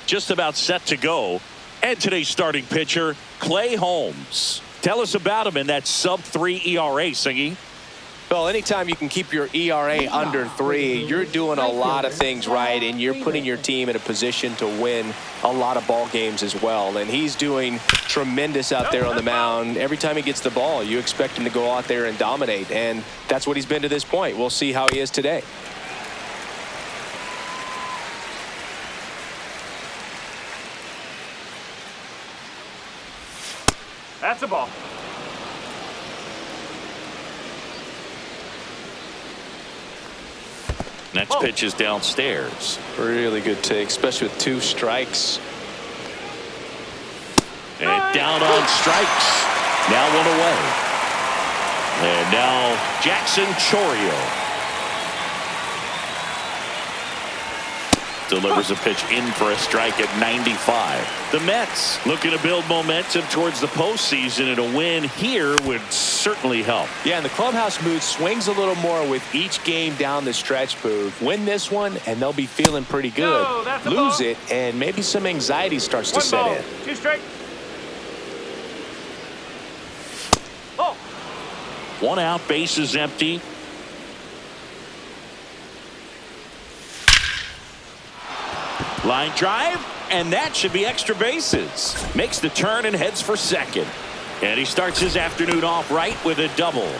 just about set to go. And today's starting pitcher, Clay Holmes. Tell us about him in that sub-3 ERA, Singy. Well, anytime you can keep your ERA under 3, you're doing a lot of things right, and you're putting your team in a position to win a lot of ball games as well. And he's doing tremendous out there on the mound. Every time he gets the ball, you expect him to go out there and dominate, and that's what he's been to this point. We'll see how he is today. That's a ball. Next pitch is downstairs. Really good take, especially with 2 strikes. And down on strikes. Now 1 away. And now Jackson Chourio delivers a pitch in for a strike at 95. The Mets looking to build momentum towards the postseason, and a win here would certainly help. Yeah, and the clubhouse mood swings a little more with each game down the stretch, Boog. Win this one, and they'll be feeling pretty good. Lose it, and maybe some anxiety starts to set in. 2 straight. Oh. 1 out, bases empty. Line drive, and that should be extra bases. Makes the turn and heads for second. And he starts his afternoon off right with a double.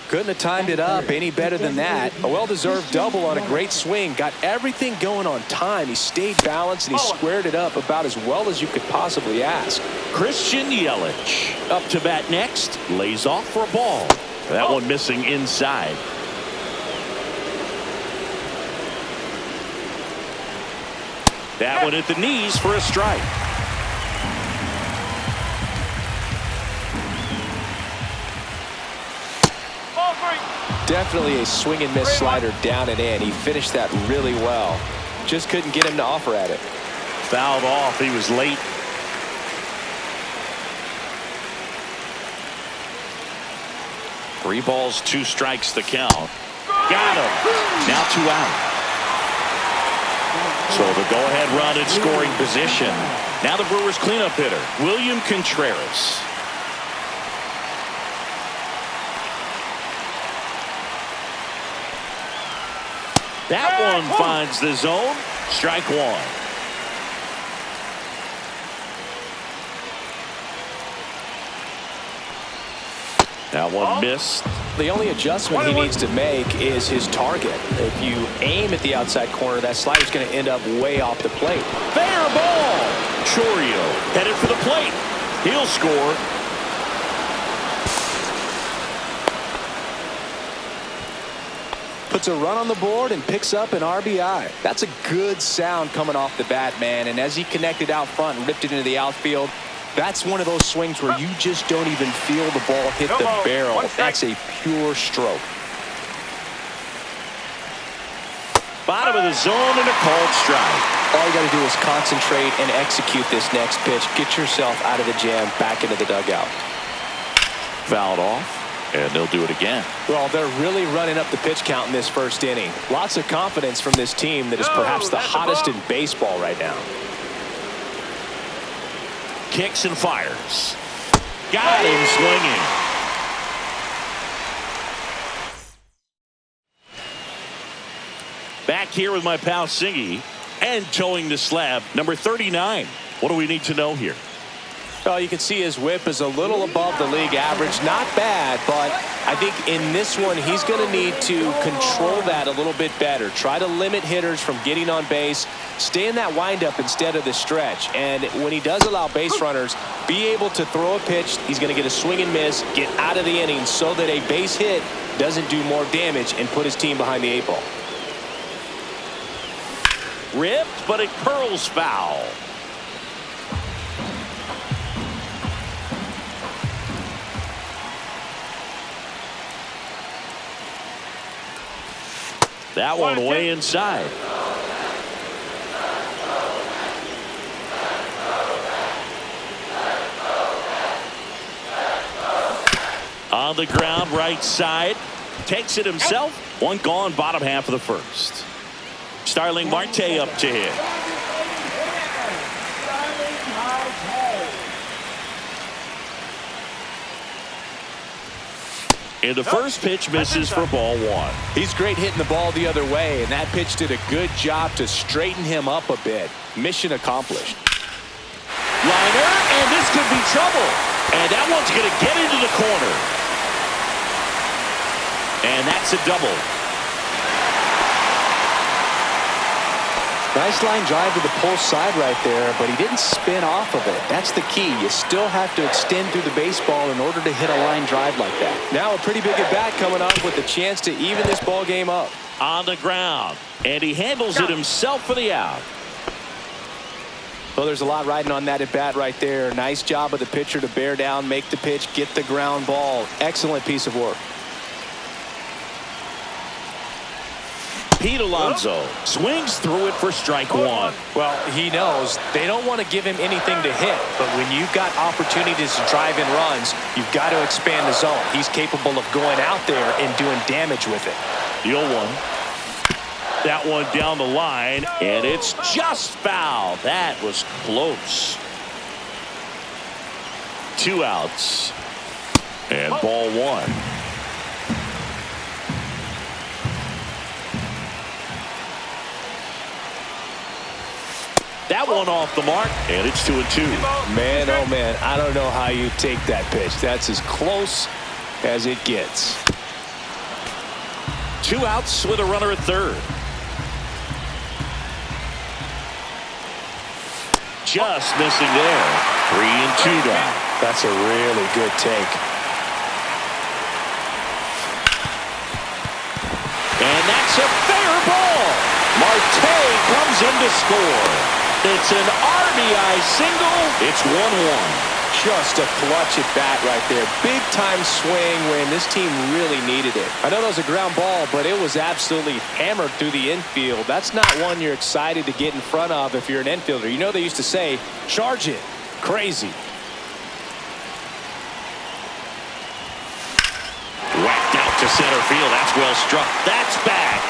Couldn't have timed it up any better than that. A well-deserved double on a great swing. Got everything going on time. He stayed balanced, and he squared it up about as well as you could possibly ask. Christian Yelich up to bat next. Lays off for a ball. That one missing inside. That one at the knees for a strike. Definitely a swing and miss slider down and in. He finished that really well. Just couldn't get him to offer at it. Fouled off. He was late. Three balls, 2 strikes the count. Got him. Now 2 out. So the go-ahead run in scoring position. Now the Brewers cleanup hitter, William Contreras. That one finds the zone. Strike 1. That one missed. The only adjustment he needs to make is his target. If you aim at the outside corner, that slider's going to end up way off the plate. Fair ball. Chourio headed for the plate. He'll score. Puts a run on the board and picks up an RBI. That's a good sound coming off the bat, man. And as he connected out front and ripped it into the outfield, that's one of those swings where you just don't even feel the ball hit the barrel. That's a pure stroke. Bottom of the zone and a called strike. All you got to do is concentrate and execute this next pitch. Get yourself out of the jam, back into the dugout. Fouled off, and they'll do it again. Well, they're really running up the pitch count in this first inning. Lots of confidence from this team that is perhaps the hottest in baseball right now. Kicks and fires. Got him swinging. Back here with my pal Singy, and towing the slab, number 39. What do we need to know here? Well, you can see his whip is a little above the league average. Not bad, but I think in this one, he's going to need to control that a little bit better. Try to limit hitters from getting on base. Stay in that windup instead of the stretch. And when he does allow base runners, be able to throw a pitch. He's going to get a swing and miss, get out of the inning so that a base hit doesn't do more damage and put his team behind the 8 ball. Ripped, but it curls foul. That one way inside. On the ground, right side. Takes it himself. One gone, bottom half of the first. Starling Marte up to hit. And the first pitch misses for ball one. He's great hitting the ball the other way, and that pitch did a good job to straighten him up a bit. Mission accomplished. Liner, and this could be trouble. And that one's going to get into the corner. And that's a double. Nice line drive to the pull side right there, but he didn't spin off of it. That's the key. You still have to extend through the baseball in order to hit a line drive like that. Now a pretty big at-bat coming up with a chance to even this ball game up. On the ground, and he handles it himself for the out. Well, there's a lot riding on that at-bat right there. Nice job of the pitcher to bear down, make the pitch, get the ground ball. Excellent piece of work. Pete Alonso swings through it for strike one. Well, he knows they don't want to give him anything to hit, but when you've got opportunities to drive in runs, you've got to expand the zone. He's capable of going out there and doing damage with it. The 0-1. That one down the line, and it's just foul. That was close. 2 outs. And ball one. That one off the mark, and it's 2-2. Man, oh man, I don't know how you take that pitch. That's as close as it gets. 2 outs with a runner at third. Just missing there. 3-2 down. That's a really good take. And that's a fair ball. Marte comes in to score. It's an RBI single. It's 1-1. Just a clutch at bat right there. Big time swing when this team really needed it. I know that was a ground ball, but it was absolutely hammered through the infield. That's not one you're excited to get in front of if you're an infielder. You know they used to say, charge it. Crazy. Whacked out to center field. That's well struck. That's back.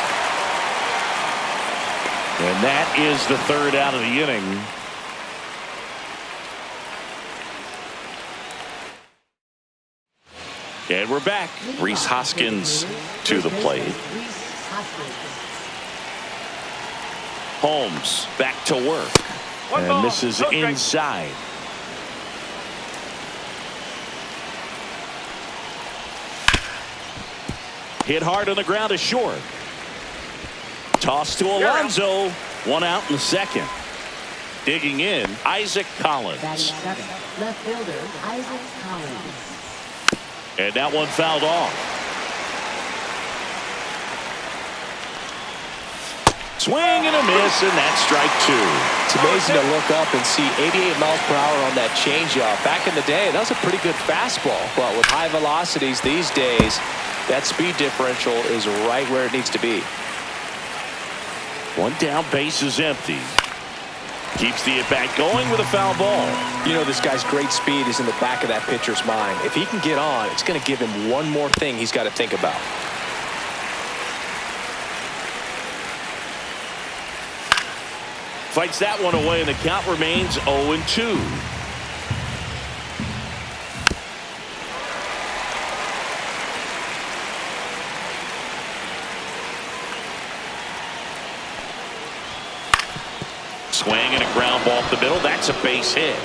And that is the third out of the inning. And we're back. Rhys Hoskins to the plate. Holmes back to work. And this is inside. Hit hard on the ground to short. Toss to Alonso. 1 out in the second. Digging in, Isaac Collins. Left fielder, Isaac Collins. And that one fouled off. Swing and a miss, and that's strike 2. It's amazing to look up and see 88 miles per hour on that changeup. Back in the day, that was a pretty good fastball. But with high velocities these days, that speed differential is right where it needs to be. 1 down, base is empty. Keeps the at-bat going with a foul ball. You know, this guy's great speed is in the back of that pitcher's mind. If he can get on, it's going to give him one more thing he's got to think about. Fights that one away, and the count remains 0-2. Swing and a ground ball up the middle. That's a base hit.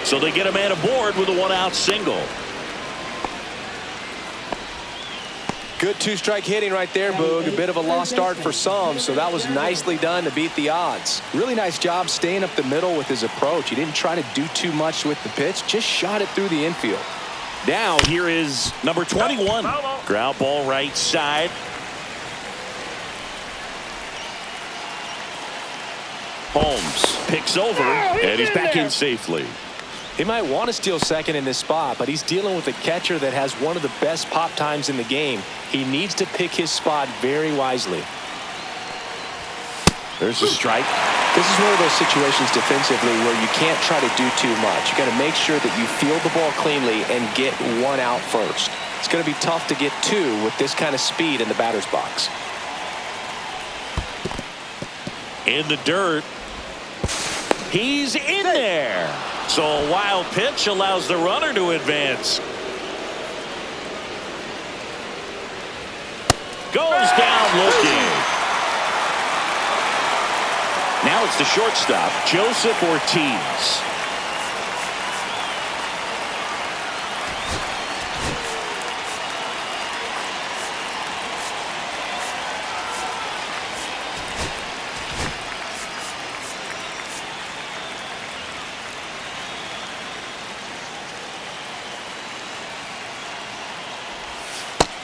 So they get a man aboard with a 1-out single. Good 2-strike hitting right there, Boog. A bit of a lost start for some, so that was nicely done to beat the odds. Really nice job staying up the middle with his approach. He didn't try to do too much with the pitch, just shot it through the infield. Now here is number 21. Ground ball right side. Holmes picks over, and he's back in safely. He might want to steal second in this spot, but he's dealing with a catcher that has one of the best pop times in the game. He needs to pick his spot very wisely. There's a strike. This is one of those situations defensively where you can't try to do too much. You got to make sure that you field the ball cleanly and get 1 out first. It's going to be tough to get 2 with this kind of speed in the batter's box. In the dirt. He's in there. So a wild pitch allows the runner to advance. Goes down looking. Now it's the shortstop, Joseph Ortiz.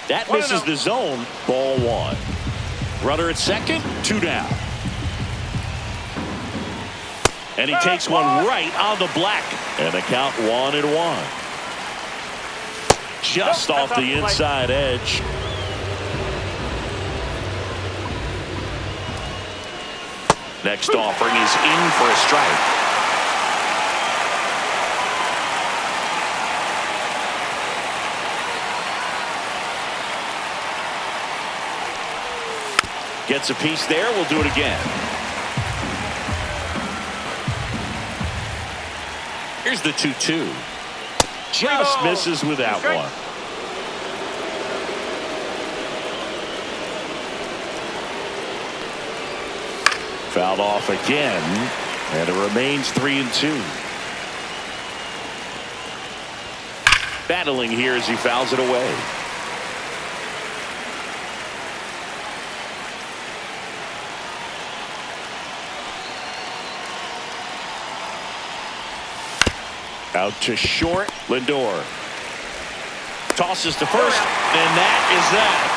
That misses the zone. Ball one. Runner at second, 2 down. And he takes one right on the black. And the count 1-1. Just off the inside edge. Next offering is in for a strike. Gets a piece there. We'll do it again. Here's the 2-2. Just misses with that one. Fouled off again. And it remains 3-2. Battling here as he fouls it away. Out to short. Lindor tosses to first, and that is that.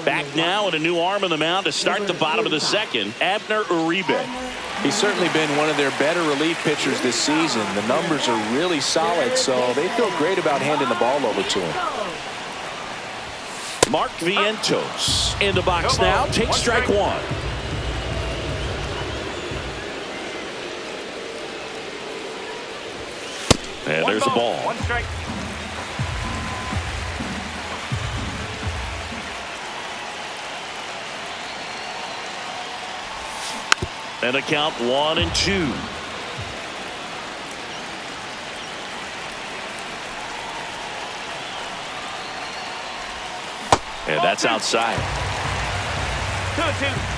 Back now and a new arm on the mound to start the bottom of the second. Abner Uribe. He's certainly been one of their better relief pitchers this season. The numbers are really solid, so they feel great about handing the ball over to him. Mark Vientos in the box now. Takes strike one. And there's a ball. 1 strike. And a count 1-2. And that's outside. 2-2.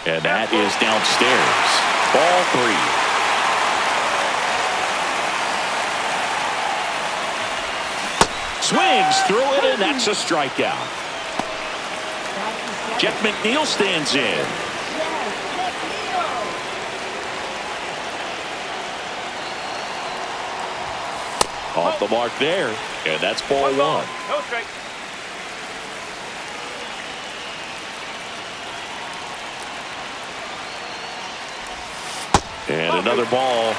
And that is downstairs. Ball 3. Swings through it, and that's a strikeout. Jeff McNeil stands in. Off the mark there, and that's ball 1. No strike. And another ball.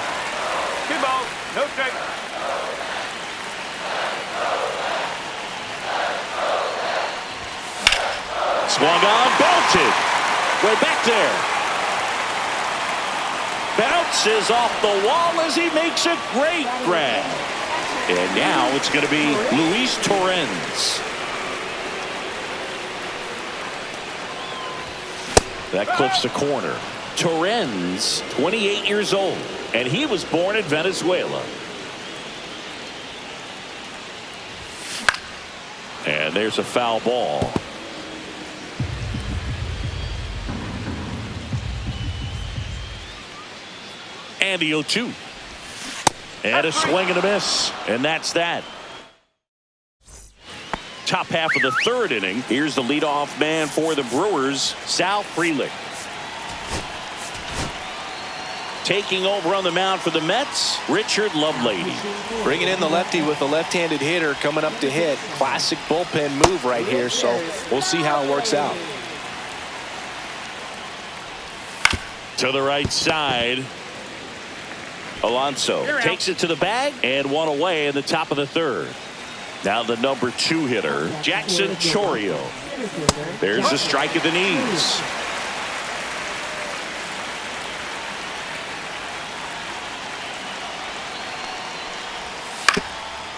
2 balls. No strike. Swung on, bolted. Way back there. Bounces off the wall as he makes a great grab. And now it's going to be Luis Torrens. That clips the corner. Torrens, 28 years old, and he was born in Venezuela. And there's a foul ball. And the 0-2. And a swing and a miss. And that's that. Top half of the third inning. Here's the leadoff man for the Brewers, Sal Frelick. Taking over on the mound for the Mets, Richard Lovelady. Bringing in the lefty with a left-handed hitter coming up to hit. Classic bullpen move right here, so we'll see how it works out. To the right side. Alonso takes it to the bag and one away in the top of the third. Now the number 2 hitter, Jackson Chourio. There's a strike at the knees.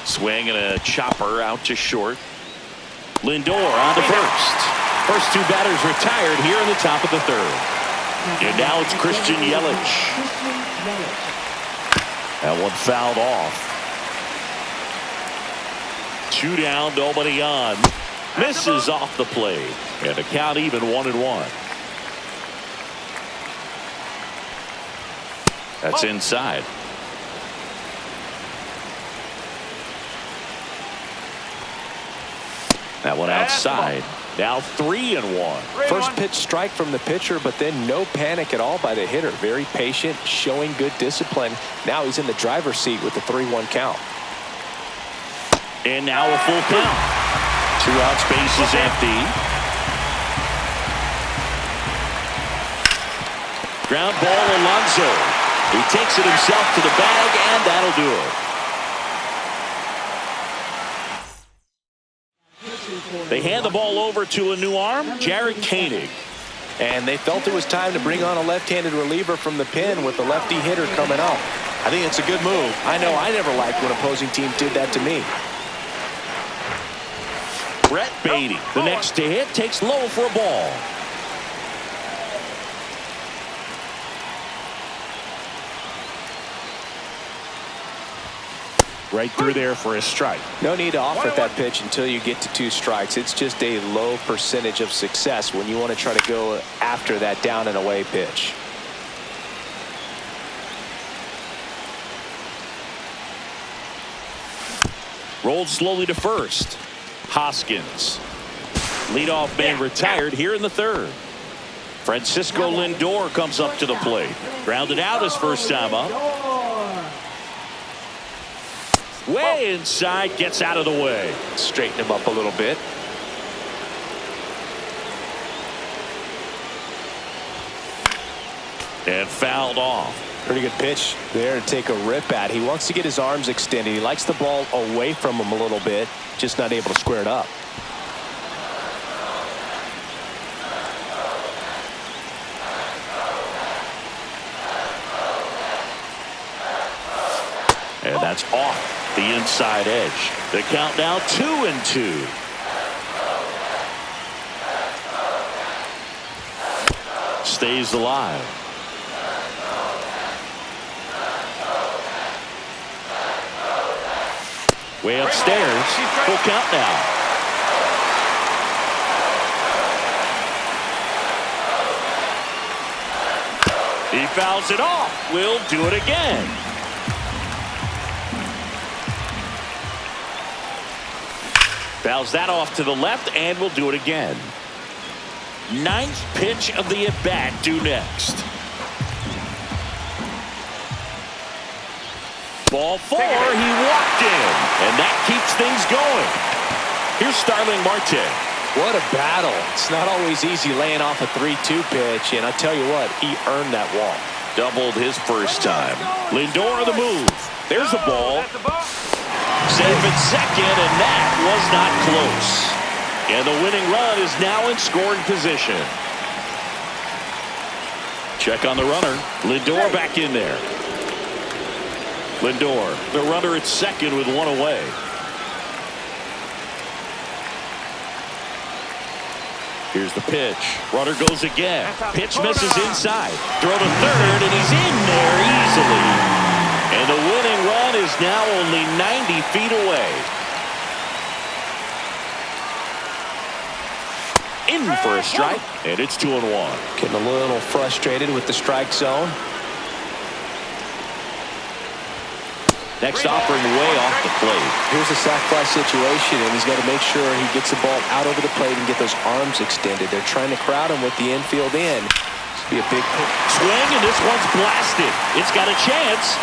Swing and a chopper out to short. Lindor on to first. First two batters retired here in the top of the third. And now it's Christian Yelich. That one fouled off. 2 down, nobody on. Misses off the plate. And the count even 1-1. That's inside. That one outside. Now 3-1. First pitch strike from the pitcher, but then no panic at all by the hitter. Very patient, showing good discipline. Now he's in the driver's seat with the 3-1 count. And now a full count. 2 outs, base is empty. Ground ball, Alonso. He takes it himself to the bag, and that'll do it. They hand the ball over to a new arm, Jared Koenig. And they felt it was time to bring on a left-handed reliever from the pen with the lefty hitter coming up. I think it's a good move. I know I never liked when opposing teams did that to me. Brett Beatty, the next to hit, takes low for a ball. Right through there for a strike. No need to offer that pitch until you get to 2 strikes. It's just a low percentage of success when you want to try to go after that down and away pitch. Rolled slowly to first. Hoskins. Leadoff man retired here in the third. Francisco Lindor comes up to the plate. Grounded out his first time up. Way inside, gets out of the way. Straighten him up a little bit. And fouled off. Pretty good pitch there to take a rip at. He wants to get his arms extended. He likes the ball away from him a little bit, just not able to square it up. And that's off the inside edge. The count now 2-2. Stays alive. Way upstairs. Full count now. He fouls it off. We'll do it again. Fouls that off to the left, and we'll do it again. 9th pitch of the at-bat due next. Ball 4, he walked in, and that keeps things going. Here's Starling Marte. What a battle. It's not always easy laying off a 3-2 pitch, and I tell you what, he earned that walk. Doubled his first time. Lindor the move. There's the ball. Safe at second, and that was not close. And the winning run is now in scoring position. Check on the runner. Lindor back in there. Lindor, the runner at second with 1 away. Here's the pitch. Runner goes again. Pitch misses inside. Throw to third, and he's in there easily. And the winning run is now only 90 feet away. In for a strike, and it's 2-1. Getting a little frustrated with the strike zone. Next offering way off the plate. Here's a sac fly situation, and he's got to make sure he gets the ball out over the plate and get those arms extended. They're trying to crowd him with the infield in. This will be a big swing, and this one's blasted. It's got a chance.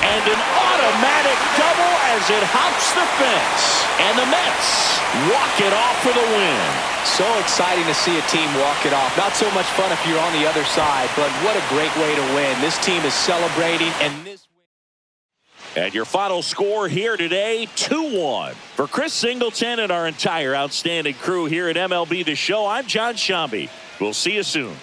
And an automatic double as it hops the fence. And the Mets walk it off for the win. So exciting to see a team walk it off. Not so much fun if you're on the other side, but what a great way to win. This team is celebrating, and this. And your final score here today, 2-1. For Chris Singleton and our entire outstanding crew here at MLB The Show, I'm John Shambi. We'll see you soon.